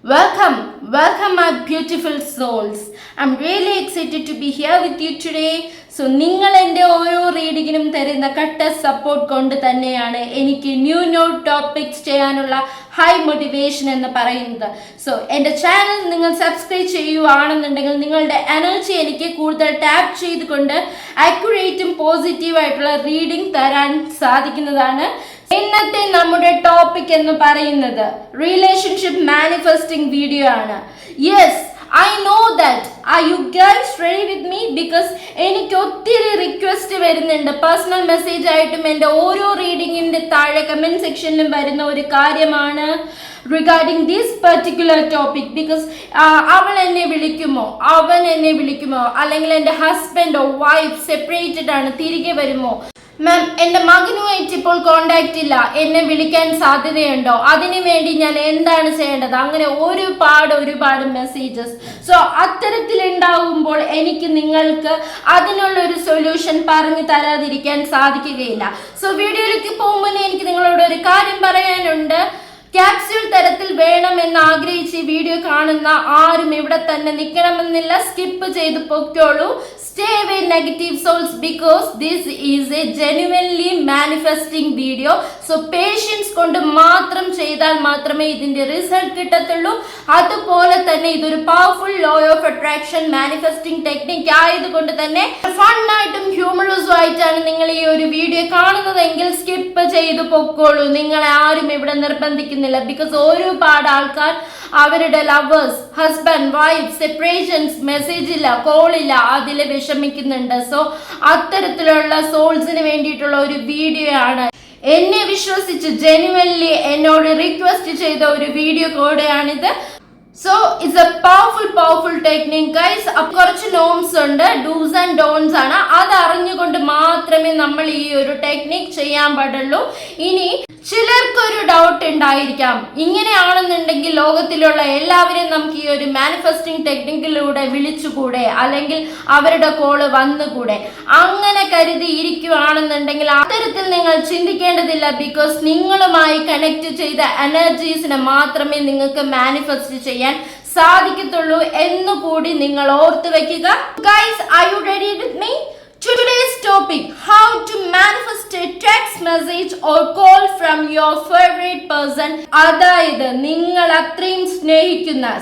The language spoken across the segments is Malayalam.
Welcome my beautiful souls. I'm really excited to be here with you today. So നിങ്ങൾ എൻ്റെ ഓരോ റീഡിങ്ങിനും തരുന്ന കട്ട സപ്പോർട്ട് കൊണ്ട് തന്നെയാണ് എനിക്ക് ന്യൂ ടോപ്പിക്സ് ചെയ്യാനുള്ള ഹൈ മോട്ടിവേഷൻ എന്ന് പറയുന്നത്. സോ എൻ്റെ ചാനൽ നിങ്ങൾ സബ്സ്ക്രൈബ് ചെയ്യുകയാണെന്നുണ്ടെങ്കിൽ നിങ്ങളുടെ എനർജി എനിക്ക് കൂടുതൽ ടാപ്പ് ചെയ്തുകൊണ്ട് അക്യുറേറ്റും പോസിറ്റീവായിട്ടുള്ള റീഡിംഗ് തരാൻ സാധിക്കുന്നതാണ്. ഇന്നത്തെ നമ്മുടെ ടോപ്പിക് എന്ന് പറയുന്നത് റിലേഷൻഷിപ്പ് മാനിഫെസ്റ്റിംഗ് വീഡിയോ ആണ്. Yes, I know that. Are you guys ready with me? Because എനിക്ക് ഒത്തിരി റിക്വസ്റ്റ് വരുന്നുണ്ട്. പേഴ്സണൽ മെസ്സേജ് ആയിട്ടും എൻ്റെ ഓരോ റീഡിങ്ങിൻ്റെ താഴെ കമൻറ്റ് സെക്ഷനിലും വരുന്ന ഒരു കാര്യമാണ് regarding this particular topic. Because അവൾ എന്നെ വിളിക്കുമോ, അവൻ എന്നെ വിളിക്കുമോ, അല്ലെങ്കിൽ എൻ്റെ ഹസ്ബൻഡോ വൈഫ് സെപ്പറേറ്റഡ് ആണ്, തിരികെ വരുമോ, മാം എൻ്റെ മകനുമായിട്ട് ഇപ്പോൾ കോണ്ടാക്ട് ഇല്ല, എന്നെ വിളിക്കാൻ സാധ്യതയുണ്ടോ, അതിനു വേണ്ടി ഞാൻ എന്താണ് ചെയ്യേണ്ടത്, അങ്ങനെ ഒരുപാട് മെസ്സേജസ്. സോ അത്തരത്തിലുണ്ടാവുമ്പോൾ എനിക്ക് നിങ്ങൾക്ക് അതിനുള്ള ഒരു സൊല്യൂഷൻ പറഞ്ഞു തരാതിരിക്കാൻ സാധിക്കുകയില്ല. സോ വീഡിയോയിലേക്ക് പോകുമ്പോൾ എനിക്ക് നിങ്ങളോട് ഒരു കാര്യം പറയാനുണ്ട്. ക്യാപ്സ്യൂൾ തരത്തിൽ വേണമെന്ന് ആഗ്രഹിച്ച് വീഡിയോ കാണുന്ന ആരും ഇവിടെ തന്നെ നിൽക്കണമെന്നില്ല, സ്കിപ്പ് ചെയ്ത് പൊക്കോളൂ. Stay away negative souls because this is a genuinely manifesting video. So patience കൊണ്ട് മാത്രം ചെയ്താൽ മാത്രമേ ഇതിന്റെ റിസൾട്ട് കിട്ടത്തുള്ളൂ. അതുപോലെ തന്നെ ഇതൊരു powerful law of attraction manifesting technique ആയതുകൊണ്ട് തന്നെ ഫൺ ആയിട്ടും ഹ്യൂമറസും ആയിട്ടാണ് നിങ്ങൾ ഈ ഒരു വീഡിയോ കാണുന്നതെങ്കിൽ സ്കിപ്പ് ചെയ്ത് പൊക്കോളൂ. നിങ്ങളെ ആരും ഇവിടെ നിർബന്ധിക്കുന്നില്ല. ബിക്കോസ് ഒരുപാട് ആൾക്കാർ അവരുടെ lovers, husband, wife separations, message ഇല്ല, കോൾ ഇല്ല, അതിൽ വിഷമിക്കുന്നുണ്ട്. സോ അത്തരത്തിലുള്ള സോൾസിന് വേണ്ടിയിട്ടുള്ള ഒരു വീഡിയോ ആണ്. എന്നെ വിശ്വസിച്ച് ജെന്യുവൻലി എന്നോട് റിക്വസ്റ്റ് ചെയ്ത ഒരു വീഡിയോ കൂടെയാണിത്. So it's a powerful technique guys. കുറച്ച് നോംസ് ഉണ്ട്, ഡൂസ് ആൻഡ് ഡോൺസ് ആണ്. അത് അറിഞ്ഞുകൊണ്ട് മാത്രമേ നമ്മൾ ഈ ഒരു ടെക്നിക് ചെയ്യാൻ പാടുള്ളൂ. ഇനി ചിലർക്കൊരു ഡൗട്ട് ഉണ്ടായിരിക്കാം, ഇങ്ങനെയാണെന്നുണ്ടെങ്കിൽ ലോകത്തിലുള്ള എല്ലാവരെയും നമുക്ക് ഈ ഒരു മാനിഫെസ്റ്റിംഗ് ടെക്നിക്കിലൂടെ വിളിച്ചുകൂടെ, അല്ലെങ്കിൽ അവരുടെ കോള് വന്നുകൂടെ? അങ്ങനെ കരുതി ഇരിക്കുകയാണെന്നുണ്ടെങ്കിൽ അത്തരത്തിൽ നിങ്ങൾ ചിന്തിക്കേണ്ടതില്ല. ബിക്കോസ് നിങ്ങളുമായി കണക്ട് ചെയ്ത എനർജീസിനെ മാത്രമേ നിങ്ങൾക്ക് മാനിഫെസ്റ്റ് ചെയ്യാൻ സാധിക്കത്തുള്ളൂ എന്നുകൂടി നിങ്ങൾ ഓർത്തു വെക്കുക. Guys, are you ready with me? Today's topic: how to manifest a text message or call from your favorite person. അതായത് നിങ്ങൾ അത്രയും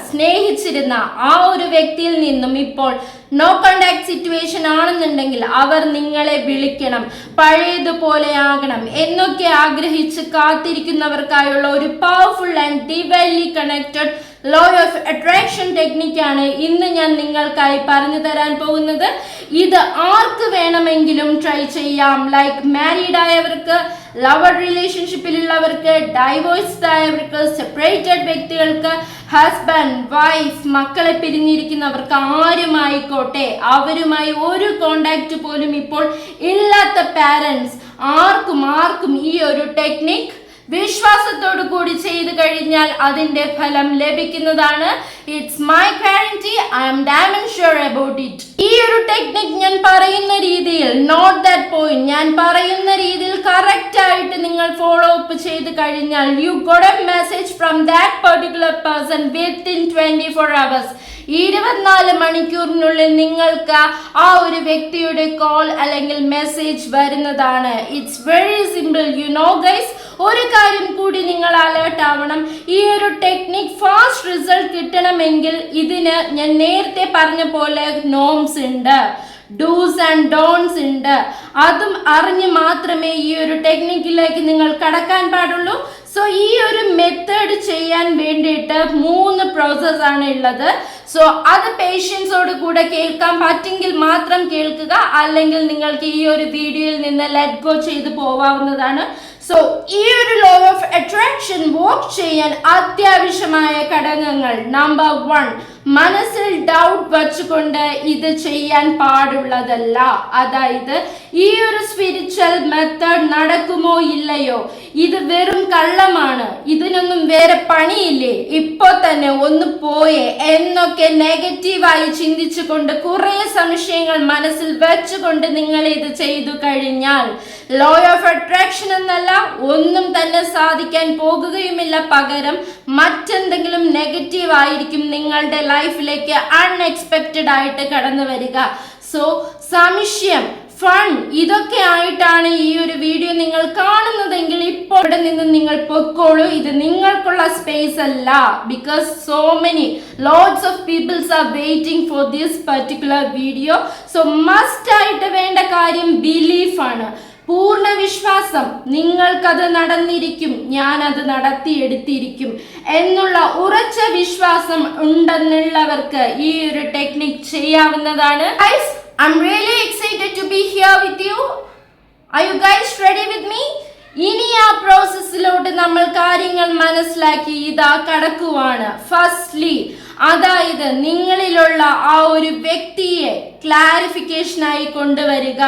സ്നേഹിച്ചിരുന്ന ആ ഒരു വ്യക്തിയിൽ നിന്നും ഇപ്പോൾ നോ കോണ്ടാക്ട് സിറ്റുവേഷൻ ആണെന്നുണ്ടെങ്കിൽ അവർ നിങ്ങളെ വിളിക്കണം, പഴയതുപോലെ ആകണം എന്നൊക്കെ ആഗ്രഹിച്ച് കാത്തിരിക്കുന്നവർക്കായുള്ള ഒരു powerful and divinely connected law of attraction ടെക്നിക്കാണ് ഇന്ന് ഞാൻ നിങ്ങൾക്കായി പറഞ്ഞു തരാൻ പോകുന്നത്. ഇത് ആർക്ക് വേണമെങ്കിലും ട്രൈ ചെയ്യാം. ലൈക്ക് മാരീഡ് ആയവർക്ക്, ലവർ റിലേഷൻഷിപ്പിലുള്ളവർക്ക്, ഡൈവോഴ്സ്ഡ് ആയവർക്ക്, സെപ്പറേറ്റഡ് വ്യക്തികൾക്ക്, ഹസ്ബൻഡ്, വൈഫ്, മക്കളെ പിരിഞ്ഞിരിക്കുന്നവർക്ക്, ആരുമായിക്കോട്ടെ, അവരുമായി ഒരു കോണ്ടാക്ട് പോലും ഇപ്പോൾ ഇല്ലാത്ത പാരൻസ്, ആർക്കും ഈ ഒരു ടെക്നിക് വിശ്വാസത്തോടു കൂടി ചെയ്തു കഴിഞ്ഞാൽ അതിന്റെ ഫലം ലഭിക്കുന്നതാണ്. It's my guarantee. I am damn sure about it. ഈ ഒരു ടെക്നിക് ഞാൻ പറയുന്ന രീതിയിൽ, നോട്ട് ദാറ്റ് പോയിന്റ്, ഞാൻ പറയുന്ന രീതിയിൽ കറക്റ്റ് ആയിട്ട് നിങ്ങൾ ഫോളോ അപ്പ് ചെയ്ത് കഴിഞ്ഞാൽ you got A message from that particular person within 24 hours. 24 മണിക്കൂറിനുള്ളിൽ നിങ്ങൾക്ക് ആ ഒരു വ്യക്തിയുടെ കോൾ അല്ലെങ്കിൽ മെസ്സേജ് വരുന്നതാണ്. It's very simple, you know guys. ഒരു കാര്യം കൂടി നിങ്ങൾ അലേർട്ട് ആവണം. ഈ ഒരു ടെക്നിക് ഫാസ്റ്റ് റിസൾട്ട് കിട്ടണമെങ്കിൽ ഇതിന് ഞാൻ നേരത്തെ പറഞ്ഞ പോലെ നോംസ് ഉണ്ട്, ഡൂസ് ആൻഡ് ഡോൺസ് ഉണ്ട്. അതും അറിഞ്ഞ് മാത്രമേ ഈ ഒരു ടെക്നിക്കിലേക്ക് നിങ്ങൾ കടക്കാൻ പാടുള്ളൂ. സോ ഈ ഒരു മെത്തേഡ് ചെയ്യാൻ വേണ്ടിയിട്ട് 3 പ്രോസസ് ആണ് ഉള്ളത്. സോ അത് പേഷ്യൻസോട് കൂടെ കേൾക്കാൻ പറ്റുമെങ്കിൽ മാത്രം കേൾക്കുക, അല്ലെങ്കിൽ നിങ്ങൾക്ക് ഈ ഒരു വീഡിയോയിൽ നിന്ന് ലെറ്റ് ഗോ ചെയ്ത് പോവാവുന്നതാണ്. സോ ഈ ഒരു ലോ ഓഫ് അട്രാക്ഷൻ വർക്ക് ചെയ്യാൻ അത്യാവശ്യമായ ഘടകങ്ങൾ: നമ്പർ 1, മനസ്സിൽ ഡൗട്ട് വച്ചുകൊണ്ട് ഇത് ചെയ്യാൻ പാടുള്ളതല്ല. അതായത് ഈ ഒരു സ്പിരിച്വൽ മെത്തേഡ് നടക്കുമോ ഇല്ലയോ, ഇത് വെറും കള്ളമാണ്, ഇതിനൊന്നും വേറെ പണിയില്ലേ, ഇപ്പൊ തന്നെ ഒന്ന് പോയേ എന്നൊക്കെ നെഗറ്റീവായി ചിന്തിച്ചുകൊണ്ട് കുറെ സംശയങ്ങൾ മനസ്സിൽ വെച്ചുകൊണ്ട് നിങ്ങൾ ഇത് ചെയ്തു കഴിഞ്ഞാൽ ലോ ഓഫ് അട്രാക്ഷൻ എന്നല്ല ഒന്നും തന്നെ സാധിക്കാൻ പോകുകയുമില്ല. പകരം മറ്റെന്തെങ്കിലും നെഗറ്റീവ് ആയിരിക്കും നിങ്ങളുടെ ലൈഫിലേക്ക് അൺഎക്സ്പെക്റ്റഡ് ആയിട്ട് കടന്നു വരിക. സോ സംശയം, ഫൺ, ഇതൊക്കെ ആയിട്ടാണ് ഈ ഒരു വീഡിയോ നിങ്ങൾ കാണുന്നതെങ്കിൽ ഇപ്പോൾ ഇവിടെ നിന്ന് നിങ്ങൾ പൊക്കോളൂ. ഇത് നിങ്ങൾക്കുള്ള സ്പേസ് അല്ല. Because so many lots of people's are waiting for this particular video. So must ആയിട്ട് വേണ്ട കാര്യം ബിലീഫാണ്, പൂർണ്ണ വിശ്വാസം. നിങ്ങൾക്കത് നടന്നിരിക്കും, ഞാനത് നടത്തിയെടുത്തിരിക്കും എന്നുള്ള ഉറച്ച വിശ്വാസം ഉണ്ടെന്നുള്ളവർക്ക് ഈ ഒരു ടെക്നിക് ചെയ്യാവുന്നതാണ്. Guys, I'm really excited to be here with you. Are you guys ready with me? ഇനി ആ പ്രോസസ്സിലോട്ട് നമ്മൾ കാര്യങ്ങൾ മനസ്സിലാക്കി ഇതാ കടക്കുവാണ്. ഫസ്റ്റ്ലി, അതായത് നിങ്ങളിലുള്ള ആ ഒരു വ്യക്തിയെ ക്ലാരിഫിക്കേഷനായി കൊണ്ടുവരിക.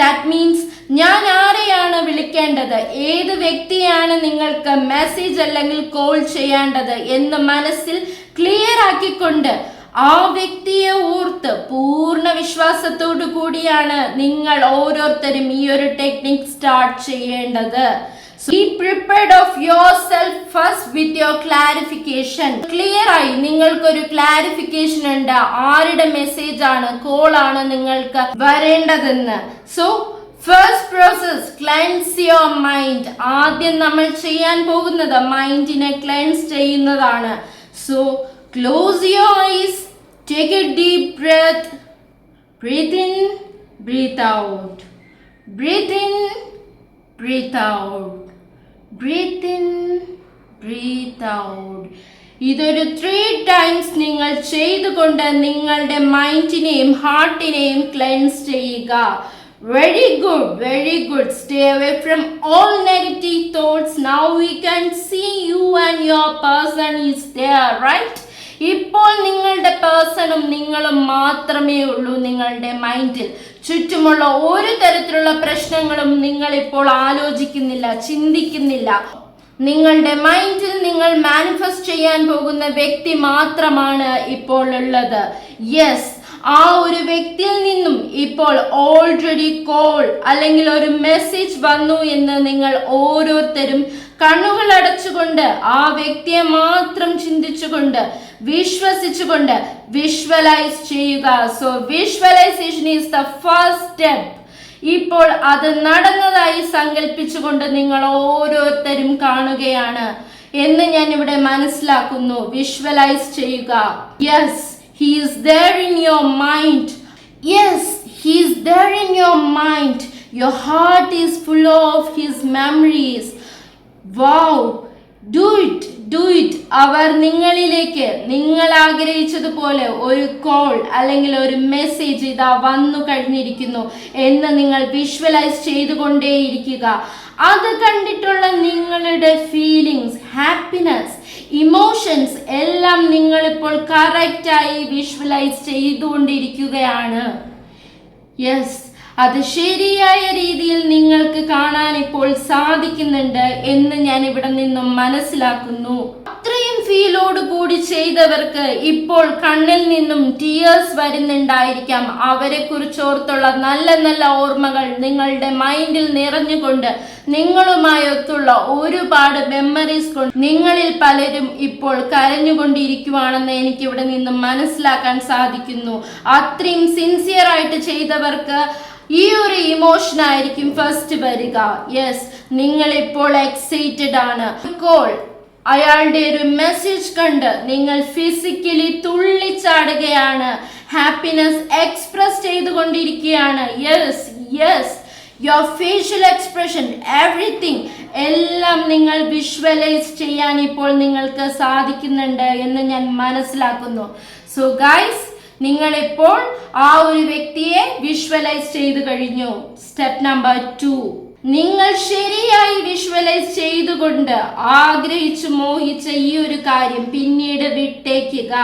ദാറ്റ് മീൻസ് ഞാൻ ആരെയാണ് വിളിക്കേണ്ടത്, ഏത് വ്യക്തിയാണ് നിങ്ങൾക്ക് മെസ്സേജ് അല്ലെങ്കിൽ കോൾ ചെയ്യേണ്ടത് എന്ന് മനസ്സിൽ ക്ലിയർ ആക്കിക്കൊണ്ട് ആ വ്യക്തിയെ ഓർത്ത് പൂർണ്ണ വിശ്വാസത്തോടു കൂടിയാണ് നിങ്ങൾ ഓരോരുത്തരും ഈ ഒരു ടെക്നിക് സ്റ്റാർട്ട് ചെയ്യേണ്ടത്. Be prepared of yourself first with your clarification. Clear ആയി നിങ്ങൾക്കൊരു ക്ലാരിഫിക്കേഷൻ ഉണ്ട്, ആരുടെ മെസ്സേജ് ആണ്, കോൾ ആണ് നിങ്ങൾക്ക് വരേണ്ടതെന്ന്. So first process, cleanse your mind. ആദ്യം നമ്മൾ ചെയ്യാൻ പോകുന്നത് മൈൻഡിനെ ക്ലെൻസ് ചെയ്യുന്നതാണ്. So close your eyes, take a deep breath, breathe in, breathe out, breathe in, breathe out, breathe in, breathe out. ഇതൊരു 3 times നിങ്ങൾ ചെയ്തുകൊണ്ട് നിങ്ങളുടെ മൈൻഡിനെയും ഹാർട്ടിനെയും ക്ലെൻസ് ചെയ്യുക. Very good, very good. Stay away from all negative thoughts. Now we can see you and your person is there, right? ഇപ്പോൾ നിങ്ങളുടെ പേഴ്സണും നിങ്ങളും മാത്രമേ ഉള്ളൂ നിങ്ങളുടെ മൈൻഡിൽ. ചുറ്റുമുള്ള ഒരു തരത്തിലുള്ള പ്രശ്നങ്ങളും നിങ്ങൾ ഇപ്പോൾ ആലോചിക്കുന്നില്ല, ചിന്തിക്കുന്നില്ല. നിങ്ങളുടെ മൈൻഡിൽ നിങ്ങൾ മാനിഫെസ്റ്റ് ചെയ്യാൻ പോകുന്ന വ്യക്തി മാത്രമാണ് ഇപ്പോൾ ഉള്ളത്. യെസ്, ആ ഒരു വ്യക്തിയിൽ നിന്നും ഇപ്പോൾ ഓൾറെഡി കോൾ അല്ലെങ്കിൽ ഒരു മെസ്സേജ് വന്നു എന്ന് നിങ്ങൾ ഓരോരുത്തരും കണ്ണുകൾ അടച്ചുകൊണ്ട് ആ വ്യക്തിയെ മാത്രം ചിന്തിച്ചുകൊണ്ട് വിശ്വസിച്ചുകൊണ്ട് വിഷ്വലൈസ് ചെയ്യുക. So visualisation is the first step. ഇപ്പോൾ അത് നടന്നതായി സങ്കല്പിച്ചുകൊണ്ട് നിങ്ങൾ ഓരോരുത്തരും കാണുകയാണ് എന്ന് ഞാൻ ഇവിടെ മനസ്സിലാക്കുന്നു. വിഷ്വലൈസ് ചെയ്യുക. Yes, he is there in your mind. Yes, he is there in your mind. Your heart is full of his memories. Wow, do it, do it. അവർ നിങ്ങളിലേക്ക് നിങ്ങൾ ആഗ്രഹിച്ചതുപോലെ ഒരു കോൾ അല്ലെങ്കിൽ ഒരു മെസ്സേജ് ഇതാ വന്നു കഴിഞ്ഞിരിക്കുന്നു എന്ന് നിങ്ങൾ വിഷ്വലൈസ് ചെയ്തുകൊണ്ടേയിരിക്കുക. അത് കണ്ടിട്ടുള്ള നിങ്ങളുടെ ഫീലിങ്സ്, ഹാപ്പിനെസ്, ഇമോഷൻസ് എല്ലാം നിങ്ങളിപ്പോൾ കറക്റ്റായി വിഷ്വലൈസ് ചെയ്തുകൊണ്ടിരിക്കുകയാണ്. യെസ്, അത് ശരിയായ രീതിയിൽ നിങ്ങൾക്ക് കാണാൻ ഇപ്പോൾ സാധിക്കുന്നുണ്ട് എന്ന് ഞാൻ ഇവിടെ നിന്നും മനസ്സിലാക്കുന്നു. അത്രയും ഫീലോട് കൂടി ചെയ്തവർക്ക് ഇപ്പോൾ കണ്ണിൽ നിന്നും ടീയേഴ്സ് വരുന്നുണ്ടായിരിക്കാം. അവരെ കുറിച്ചോർത്തുള്ള നല്ല നല്ല ഓർമ്മകൾ നിങ്ങളുടെ മൈൻഡിൽ നിറഞ്ഞുകൊണ്ട് നിങ്ങളുമായൊത്തുള്ള ഒരുപാട് മെമ്മറീസ് കൊണ്ട് നിങ്ങളിൽ പലരും ഇപ്പോൾ കരഞ്ഞുകൊണ്ടിരിക്കുവാണെന്ന് എനിക്ക് ഇവിടെ നിന്നും മനസ്സിലാക്കാൻ സാധിക്കുന്നു. അത്രയും സിൻസിയർ ആയിട്ട് ചെയ്തവർക്ക് ഈ ഒരു ഇമോഷൻ ആയിരിക്കും ഫസ്റ്റ് വരിക. യെസ്, നിങ്ങൾ ഇപ്പോൾ എക്സൈറ്റഡ് ആണ്. കോൾ, അയാളുടെ ഒരു മെസ്സേജ് കണ്ട് നിങ്ങൾ ഫിസിക്കലി തുള്ളിച്ചാടുകയാണ്, ഹാപ്പിനെസ് എക്സ്പ്രസ് ചെയ്തുകൊണ്ടിരിക്കുകയാണ്. Yes, yes, your facial expression, everything എല്ലാം നിങ്ങൾ വിഷ്വലൈസ് ചെയ്യാൻ ഇപ്പോൾ നിങ്ങൾക്ക് സാധിക്കുന്നുണ്ട് എന്ന് ഞാൻ മനസ്സിലാക്കുന്നു. സോ ഗൈസ്, നിങ്ങളിപ്പോൾ ആ ഒരു വ്യക്തിയെ വിഷ്വലൈസ് ചെയ്തു കഴിഞ്ഞു. സ്റ്റെപ്പ് നമ്പർ 2, നിങ്ങൾ ശരിയായി വിഷ്വലൈസ് ചെയ്തുകൊണ്ട് ആഗ്രഹിച്ചു മോഹിച്ച ഈ ഒരു കാര്യം പിന്നീട് വിട്ടേക്കുക.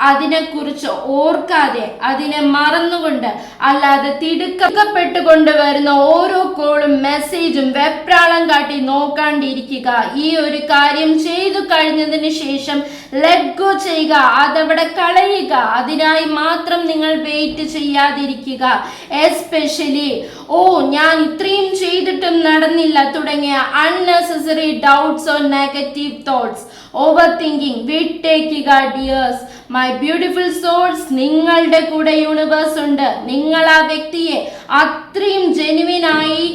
അതിനെക്കുറിച്ച് ഓർക്കാതെ, അതിനെ മറന്നുകൊണ്ട്, അല്ലാതെ തിടുക്കപ്പെട്ടുകൊണ്ട് വരുന്ന ഓരോ കോളും മെസ്സേജും വെപ്രാളം കാട്ടി നോക്കാണ്ടിരിക്കുക. ഈ ഒരു കാര്യം ചെയ്തു കഴിഞ്ഞതിന് ശേഷം ലെറ്റ് ഗോ ചെയ്യുക, അതവിടെ കളയുക. അതിനായി മാത്രം നിങ്ങൾ വെയിറ്റ് ചെയ്യാതിരിക്കുക. എസ്പെഷ്യലി ഞാൻ ഇത്രയും ചെയ്തിട്ടും നടന്നില്ല തുടങ്ങിയ unnecessary doubts or negative thoughts, overthinking വിട്ടേക്കുക ഡിയേഴ്സ്. മൈ ബ്യൂട്ടിഫുൾ സോൾസ്, നിങ്ങളുടെ കൂടെ യൂണിവേഴ്സ് ഉണ്ട്. നിങ്ങൾ ആ വ്യക്തിയെ അത്രയും ജെനുവിനായി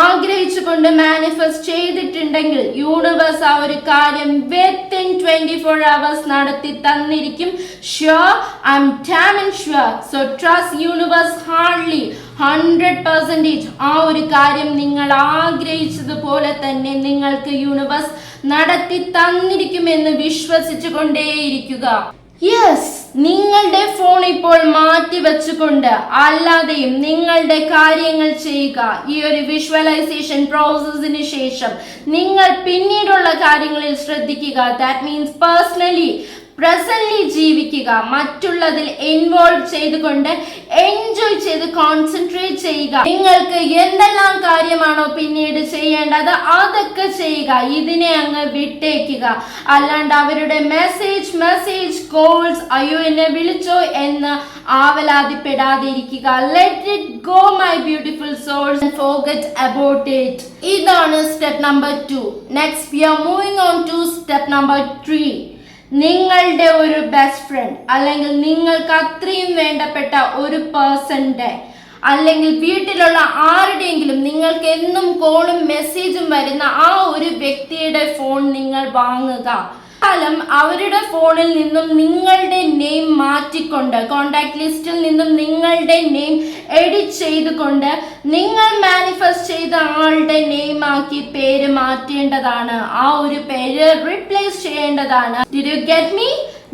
ആഗ്രഹിച്ചുകൊണ്ട് മാനിഫെസ്റ്റ് ചെയ്തിട്ടുണ്ടെങ്കിൽ യൂണിവേഴ്സ് ആ ഒരു കാര്യം വിത്തിൻ 24 hours നടത്തി തന്നിരിക്കും. Sure, I am damn and sure. So trust universe hardly 100%. ആ ഒരു കാര്യം നിങ്ങൾ ആഗ്രഹിച്ചതുപോലെ തന്നെ നിങ്ങൾക്ക് യൂണിവേഴ്സ് നടത്തി തന്നിരിക്കുമെന്ന് വിശ്വസിച്ചു കൊണ്ടേയിരിക്കുക. യെസ്, നിങ്ങളുടെ ഫോൺ ഇപ്പോൾ മാറ്റി വെച്ചുകൊണ്ട് അല്ലാതെയും നിങ്ങളുടെ കാര്യങ്ങൾ ചെയ്യുക. ഈ ഒരു വിഷ്വലൈസേഷൻ പ്രോസസ്സിന് ശേഷം നിങ്ങൾ പിന്നീടുള്ള കാര്യങ്ങളിൽ ശ്രദ്ധിക്കുക. ദാറ്റ് മീൻസ് പേഴ്സണലി പ്രസന്റ്ലി ജീവിക്കുക. മറ്റുള്ളതിൽ ഇൻവോൾവ് ചെയ്തുകൊണ്ട് എൻജോയ് ചെയ്ത് കോൺസെൻട്രേറ്റ് ചെയ്യുക. നിങ്ങൾക്ക് എന്തെല്ലാം കാര്യമാണോ പിന്നീട് ചെയ്യേണ്ടത് അതൊക്കെ ചെയ്യുക. ഇതിനെ അങ്ങ് വിട്ടേക്കുക. അല്ലാണ്ട് അവരുടെ മെസ്സേജ് കോൾസ്, അയ്യോ എന്നെ വിളിച്ചോ എന്ന് ആവലാതിപ്പെടാതിരിക്കുക. Let it go my beautiful souls and forget about it. ഇതാണ് step number 2. Next we are moving on to step number 3. നിങ്ങളുടെ ഒരു ബെസ്റ്റ് ഫ്രണ്ട് അല്ലെങ്കിൽ നിങ്ങൾക്ക് അത്രയും വേണ്ടപ്പെട്ട ഒരു പേഴ്സന്റെ അല്ലെങ്കിൽ വീട്ടിലുള്ള ആരുടെയെങ്കിലും നിങ്ങൾക്ക് എന്നും കോളും മെസ്സേജും വരുന്ന ആ ഒരു വ്യക്തിയുടെ ഫോൺ നിങ്ങൾ വാങ്ങുക. അവരുടെ ഫോണിൽ നിന്നും നിങ്ങളുടെ നെയിം മാറ്റിക്കൊണ്ട്, കോണ്ടാക്ട് ലിസ്റ്റിൽ നിന്നും നിങ്ങളുടെ നെയിം എഡിറ്റ് ചെയ്തുകൊണ്ട് നിങ്ങൾ മാനിഫെസ്റ്റ് ചെയ്ത ആളുടെ നെയിം ആക്കി പേര് മാറ്റേണ്ടതാണ്. ആ ഒരു പേര് റീപ്ലേസ് ചെയ്യേണ്ടതാണ്. Did you get me?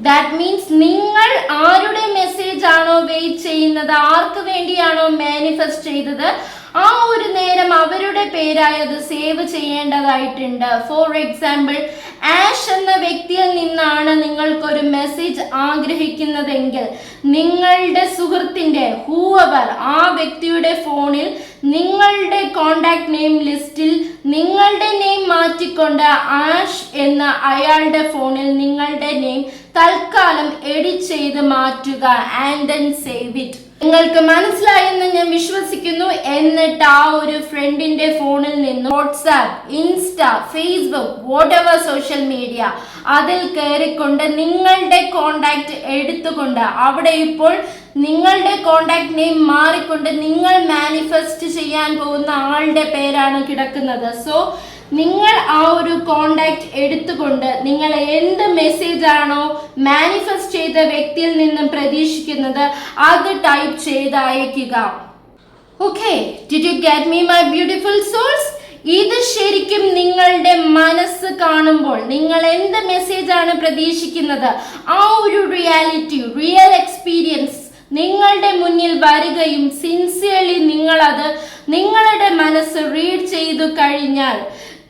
That means നിങ്ങൾ ആരുടെ മെസ്സേജ് ആണോ വെയിറ്റ് ചെയ്യുന്നത്, ആർക്ക് വേണ്ടിയാണോ മാനിഫെസ്റ്റ് ചെയ്തത്, ആ ഒരു നേരം അവരുടെ പേരായി അത് സേവ് ചെയ്യേണ്ടതായിട്ടുണ്ട്. ഫോർ എക്സാമ്പിൾ, ആഷ് എന്ന വ്യക്തിയിൽ നിന്നാണ് നിങ്ങൾക്കൊരു മെസ്സേജ് ആഗ്രഹിക്കുന്നതെങ്കിൽ നിങ്ങളുടെ സുഹൃത്തിന്റെ ഹൂവർ ആ വ്യക്തിയുടെ ഫോണിൽ നിങ്ങളുടെ കോണ്ടാക്ട് നെയിം ലിസ്റ്റിൽ നിങ്ങളുടെ നെയിം മാറ്റിക്കൊണ്ട് ആഷ് എന്ന അയാളുടെ ഫോണിൽ നിങ്ങളുടെ നെയിം തൽക്കാലം എഡിറ്റ് ചെയ്ത് മാറ്റുക. And then save it. നിങ്ങൾക്ക് മനസ്സിലായെന്ന് ഞാൻ വിശ്വസിക്കുന്നു. എന്നിട്ട് ആ ഒരു ഫ്രണ്ടിന്റെ ഫോണിൽ നിന്ന് WhatsApp, insta, Facebook, whatever social media അതിൽ കയറിക്കൊണ്ട് നിങ്ങളുടെ കോണ്ടാക്ട് എടുത്തുകൊണ്ട് അവിടെ ഇപ്പോൾ നിങ്ങളുടെ കോണ്ടാക്ട് നെയിം മാറിക്കൊണ്ട് നിങ്ങൾ മാനിഫെസ്റ്റ് ചെയ്യാൻ പോകുന്ന ആളുടെ പേരാണ് കിടക്കുന്നത്. സോ നിങ്ങൾ ആ ഒരു കോണ്ടാക്ട് എടുത്തുകൊണ്ട് നിങ്ങൾ എന്ത് മെസ്സേജ് ആണോ മാനിഫെസ്റ്റ് ചെയ്ത വ്യക്തിയിൽ നിന്നും പ്രതീക്ഷിക്കുന്നത് അത് ടൈപ്പ് ചെയ്ത് അയക്കുക. Okay, did you get me my beautiful souls? ഇത് ശരിക്കും നിങ്ങളുടെ മനസ്സ് കാണുമ്പോൾ നിങ്ങൾ എന്ത് മെസ്സേജ് ആണ് പ്രതീക്ഷിക്കുന്നത് ആ ഒരു റിയൽ എക്സ്പീരിയൻസ് നിങ്ങളുടെ മുന്നിൽ വരികയും സിൻസിയർലി നിങ്ങളത് നിങ്ങളുടെ മനസ്സ് റീഡ് ചെയ്തു കഴിഞ്ഞാൽ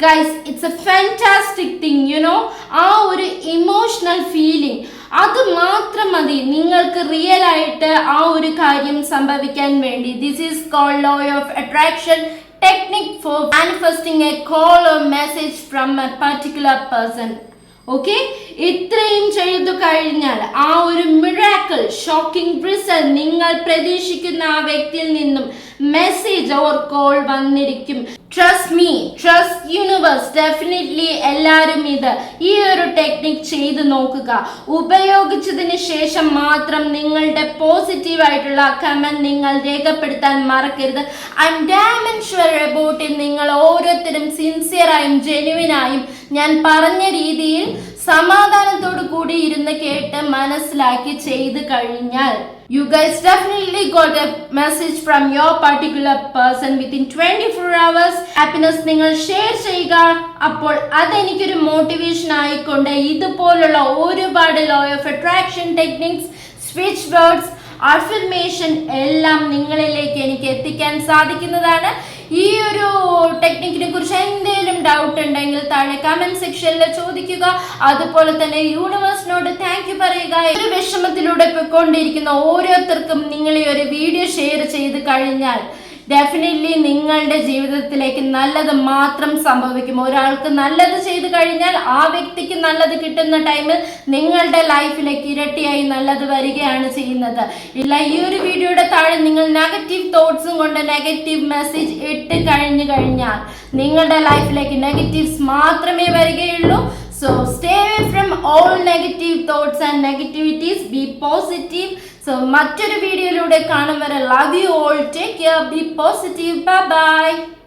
guys, it's A fantastic thing, you know. ആ ഒരു ഇമോഷണൽ ഫീലിംഗ് അത് മാത്രം മതി നിങ്ങൾക്ക് റിയൽ ആയിട്ട് ആ ഒരു കാര്യം സംഭവിക്കാൻ വേണ്ടി. This is called law of attraction technique for manifesting a call or message from a particular person. Okay, ഇത്രയും ചെയ്തു കഴിഞ്ഞാൽ ആ ഒരു മിറാക്കിൾ ഷോക്കിംഗ് റിസൾട്ട് നിങ്ങൾ പ്രതീക്ഷിക്കുന്ന ആ വ്യക്തിയിൽ നിന്നും മെസ്സേജ് ഓർ കോൾ വന്നിരിക്കും. Trust me, trust universe. Definitely എല്ലാവരും ഈ ഒരു ടെക്നിക് ചെയ്ത് നോക്കുക. ഉപയോഗിച്ചതിന് ശേഷം മാത്രം നിങ്ങളുടെ പോസിറ്റീവ് ആയിട്ടുള്ള കമന്റ് നിങ്ങൾ രേഖപ്പെടുത്താൻ മറക്കരുത്. I am damn and sure about it. നിങ്ങൾ ഓരോരുത്തരും സിൻസിയറായും ജെനുവിനായും ഞാൻ പറഞ്ഞ രീതിയിൽ സമാധാനത്തോടു കൂടി ഇരുന്ന് കേട്ട് മനസ്സിലാക്കി ചെയ്ത് കഴിഞ്ഞാൽ you guys definitely got a message from your particular person within 24 hours. happiness നിങ്ങൾ ഷെയർ ചെയ്യുക. അപ്പോൾ അതെനിക്കൊരു മോട്ടിവേഷൻ ആയിക്കൊണ്ട് ഇതുപോലുള്ള ഒരുപാട് law of attraction techniques, switch words, affirmation എല്ലാം നിങ്ങളിലേക്ക് എനിക്ക് എത്തിക്കാൻ സാധിക്കുന്നതാണ്. ഈ ഒരു ടെക്നിക്കിനെ കുറിച്ച് എന്തെങ്കിലും ഡൗട്ട് ഉണ്ടെങ്കിൽ താഴെ കമന്റ് സെക്ഷനിൽ ചോദിക്കുക. അതുപോലെ തന്നെ യൂണിവേഴ്സിനോട് താങ്ക് യു പറയുക. ഒരു വിഷമത്തിലൂടെ പോയിക്കൊണ്ടിരിക്കുന്ന ഓരോരുത്തർക്കും നിങ്ങൾ ഈ ഒരു വീഡിയോ ഷെയർ ചെയ്ത് കഴിഞ്ഞാൽ ഡെഫിനറ്റ്ലി നിങ്ങളുടെ ജീവിതത്തിലേക്ക് നല്ലത് മാത്രം സംഭവിക്കും. ഒരാൾക്ക് നല്ലത് ചെയ്തു കഴിഞ്ഞാൽ ആ വ്യക്തിക്ക് നല്ലത് കിട്ടുന്ന ടൈമിൽ നിങ്ങളുടെ ലൈഫിലേക്ക് ഇരട്ടിയായി നല്ലത് വരികയാണ് ചെയ്യുന്നത്. ഇല്ല, ഈ ഒരു വീഡിയോയുടെ താഴെ നിങ്ങൾ നെഗറ്റീവ് തോട്ട്സും കൊണ്ട് നെഗറ്റീവ് മെസ്സേജ് ഇട്ട് കഴിഞ്ഞാൽ നിങ്ങളുടെ ലൈഫിലേക്ക് നെഗറ്റീവ്സ് മാത്രമേ വരികയുള്ളൂ. So stay away from all negative thoughts and negativities. Be positive. So മറ്റൊരു വീഡിയോയിലൂടെ കാണും വരെ love you all. Take care. Be positive. Bye bye.